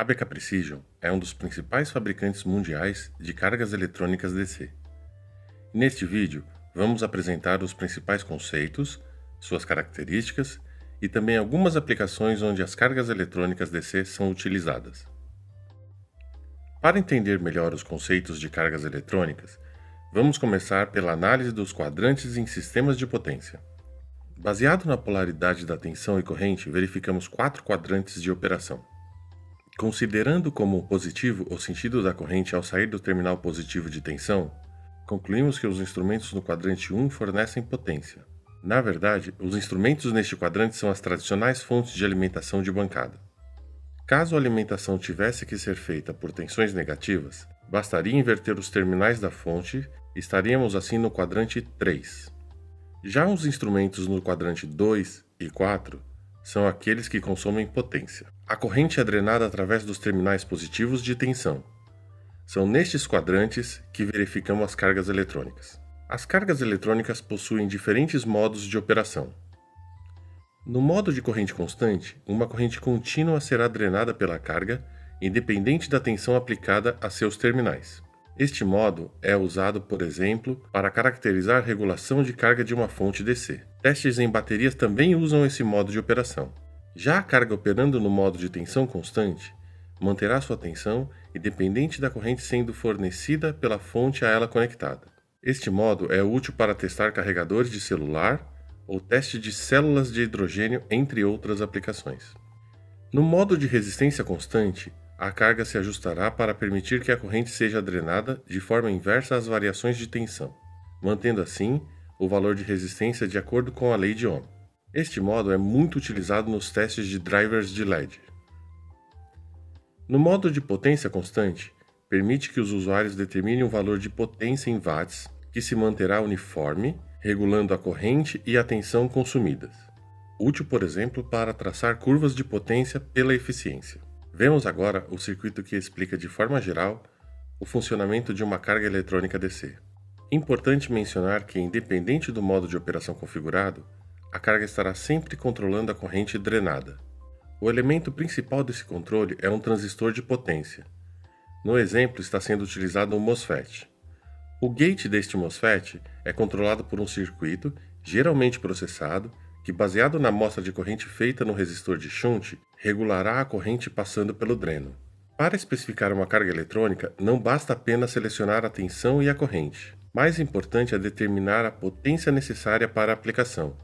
A BK Precision é um dos principais fabricantes mundiais de cargas eletrônicas DC. Neste vídeo, vamos apresentar os principais conceitos, suas características e também algumas aplicações onde as cargas eletrônicas DC são utilizadas. Para entender melhor os conceitos de cargas eletrônicas, vamos começar pela análise dos quadrantes em sistemas de potência. Baseado na polaridade da tensão e corrente, verificamos 4 quadrantes de operação. Considerando como positivo o sentido da corrente ao sair do terminal positivo de tensão, concluímos que os instrumentos no quadrante 1 fornecem potência. Na verdade, os instrumentos neste quadrante são as tradicionais fontes de alimentação de bancada. Caso a alimentação tivesse que ser feita por tensões negativas, bastaria inverter os terminais da fonte e estaríamos assim no quadrante 3. Já os instrumentos no quadrante 2 e 4 são aqueles que consomem potência. A corrente é drenada através dos terminais positivos de tensão. São nestes quadrantes que verificamos as cargas eletrônicas. As cargas eletrônicas possuem diferentes modos de operação. No modo de corrente constante, uma corrente contínua será drenada pela carga, independente da tensão aplicada a seus terminais. Este modo é usado, por exemplo, para caracterizar a regulação de carga de uma fonte DC. Testes em baterias também usam esse modo de operação. Já a carga operando no modo de tensão constante manterá sua tensão independente da corrente sendo fornecida pela fonte a ela conectada. Este modo é útil para testar carregadores de celular ou teste de células de hidrogênio, entre outras aplicações. No modo de resistência constante, a carga se ajustará para permitir que a corrente seja drenada de forma inversa às variações de tensão, mantendo assim o valor de resistência de acordo com a lei de Ohm. Este modo é muito utilizado nos testes de drivers de LED. No modo de potência constante, permite que os usuários determinem um valor de potência em watts que se manterá uniforme, regulando a corrente e a tensão consumidas. Útil, por exemplo, para traçar curvas de potência pela eficiência. Vemos agora o circuito que explica de forma geral o funcionamento de uma carga eletrônica DC. Importante mencionar que, independente do modo de operação configurado, a carga estará sempre controlando a corrente drenada. O elemento principal desse controle é um transistor de potência. No exemplo está sendo utilizado um MOSFET. O gate deste MOSFET é controlado por um circuito, geralmente processado, que, baseado na amostra de corrente feita no resistor de shunt, regulará a corrente passando pelo dreno. Para especificar uma carga eletrônica, não basta apenas selecionar a tensão e a corrente. Mais importante é determinar a potência necessária para a aplicação.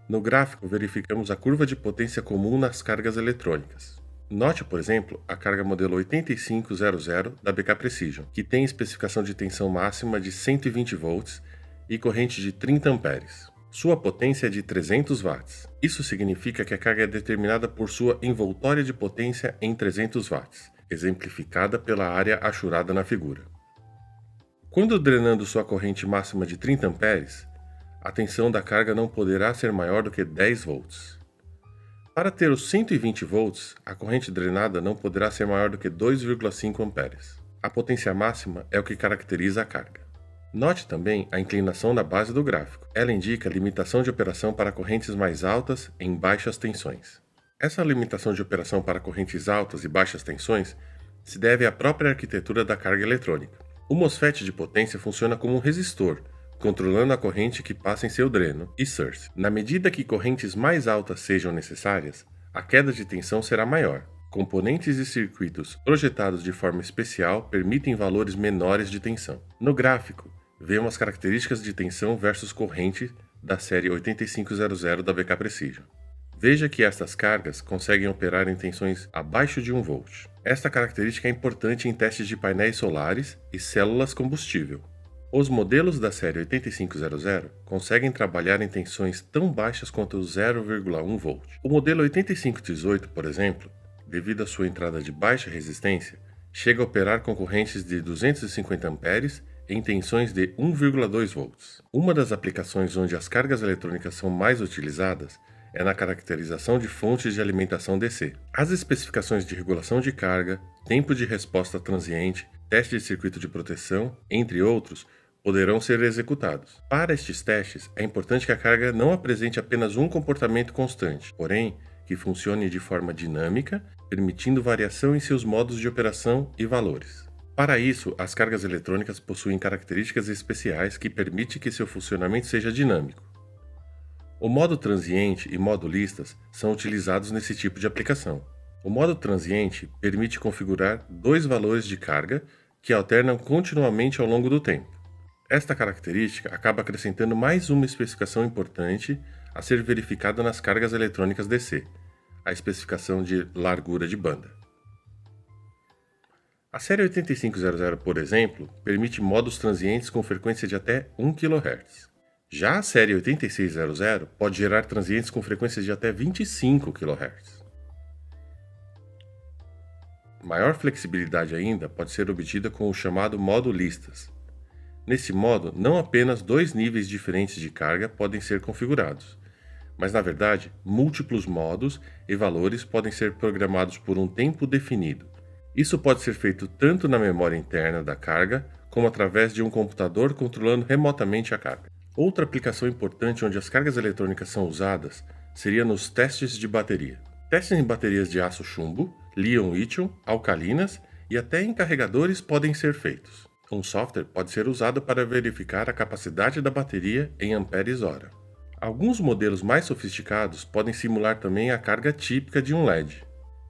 No gráfico, verificamos a curva de potência comum nas cargas eletrônicas. Note, por exemplo, a carga modelo 8500 da BK Precision, que tem especificação de tensão máxima de 120 volts e corrente de 30 amperes. Sua potência é de 300 watts. Isso significa que a carga é determinada por sua envoltória de potência em 300 watts, exemplificada pela área achurada na figura. Quando drenando sua corrente máxima de 30 amperes, a tensão da carga não poderá ser maior do que 10 volts. Para ter os 120 volts, a corrente drenada não poderá ser maior do que 2,5 amperes. A potência máxima é o que caracteriza a carga. Note também a inclinação da base do gráfico. Ela indica a limitação de operação para correntes mais altas em baixas tensões. Essa limitação de operação para correntes altas e baixas tensões se deve à própria arquitetura da carga eletrônica. O MOSFET de potência funciona como um resistor, controlando a corrente que passa em seu dreno e source. Na medida que correntes mais altas sejam necessárias, a queda de tensão será maior. Componentes e circuitos projetados de forma especial permitem valores menores de tensão. No gráfico, vemos as características de tensão versus corrente da série 8500 da BK Precision. Veja que estas cargas conseguem operar em tensões abaixo de 1 volt. Esta característica é importante em testes de painéis solares e células combustível. Os modelos da série 8500 conseguem trabalhar em tensões tão baixas quanto 0,1 volt. O modelo 8518, por exemplo, devido à sua entrada de baixa resistência, chega a operar com correntes de 250 amperes em tensões de 1,2 volts. Uma das aplicações onde as cargas eletrônicas são mais utilizadas é na caracterização de fontes de alimentação DC. As especificações de regulação de carga, tempo de resposta transiente, teste de circuito de proteção, entre outros, poderão ser executados. Para estes testes, é importante que a carga não apresente apenas um comportamento constante, porém, que funcione de forma dinâmica, permitindo variação em seus modos de operação e valores. Para isso, as cargas eletrônicas possuem características especiais que permitem que seu funcionamento seja dinâmico. O modo transiente e modo listas são utilizados nesse tipo de aplicação. O modo transiente permite configurar dois valores de carga que alternam continuamente ao longo do tempo. Esta característica acaba acrescentando mais uma especificação importante a ser verificada nas cargas eletrônicas DC, a especificação de largura de banda. A série 8500, por exemplo, permite modos transientes com frequência de até 1 kHz. Já a série 8600 pode gerar transientes com frequência de até 25 kHz. Maior flexibilidade ainda pode ser obtida com o chamado modo listas. Nesse modo, não apenas dois níveis diferentes de carga podem ser configurados, mas na verdade, múltiplos modos e valores podem ser programados por um tempo definido. Isso pode ser feito tanto na memória interna da carga, como através de um computador controlando remotamente a carga. Outra aplicação importante onde as cargas eletrônicas são usadas seria nos testes de bateria. Testes em baterias de aço chumbo, líon-lítio, alcalinas e até em carregadores podem ser feitos. Um software pode ser usado para verificar a capacidade da bateria em amperes-hora. Alguns modelos mais sofisticados podem simular também a carga típica de um LED.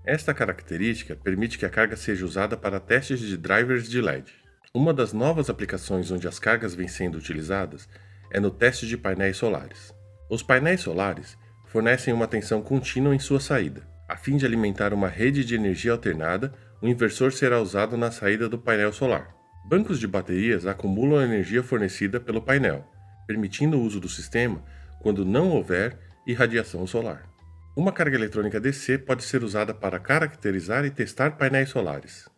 Esta característica permite que a carga seja usada para testes de drivers de LED. Uma das novas aplicações onde as cargas vêm sendo utilizadas é no teste de painéis solares. Os painéis solares fornecem uma tensão contínua em sua saída. A fim de alimentar uma rede de energia alternada, o inversor será usado na saída do painel solar. Bancos de baterias acumulam a energia fornecida pelo painel, permitindo o uso do sistema quando não houver irradiação solar. Uma carga eletrônica DC pode ser usada para caracterizar e testar painéis solares.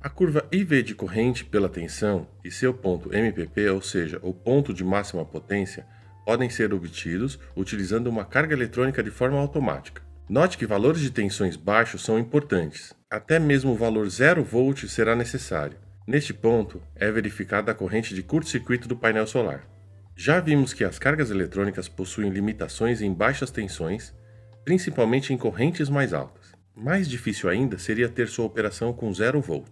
A curva IV de corrente pela tensão e seu ponto MPP, ou seja, o ponto de máxima potência, podem ser obtidos utilizando uma carga eletrônica de forma automática. Note que valores de tensões baixos são importantes. Até mesmo o valor 0 V será necessário. Neste ponto, é verificada a corrente de curto-circuito do painel solar. Já vimos que as cargas eletrônicas possuem limitações em baixas tensões, principalmente em correntes mais altas. Mais difícil ainda seria ter sua operação com 0 V.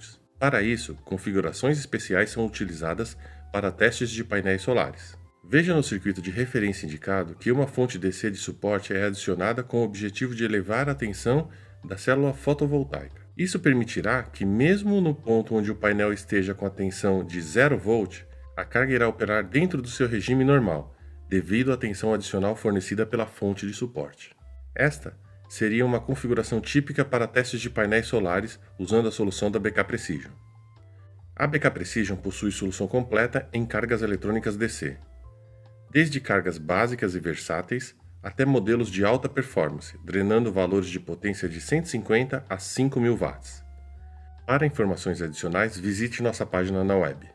Para isso, configurações especiais são utilizadas para testes de painéis solares. Veja no circuito de referência indicado que uma fonte DC de suporte é adicionada com o objetivo de elevar a tensão da célula fotovoltaica. Isso permitirá que, mesmo no ponto onde o painel esteja com a tensão de 0 V, a carga irá operar dentro do seu regime normal, devido à tensão adicional fornecida pela fonte de suporte. Esta seria uma configuração típica para testes de painéis solares usando a solução da BK Precision. A BK Precision possui solução completa em cargas eletrônicas DC, desde cargas básicas e versáteis até modelos de alta performance, drenando valores de potência de 150 a 5.000 watts. Para informações adicionais, visite nossa página na web.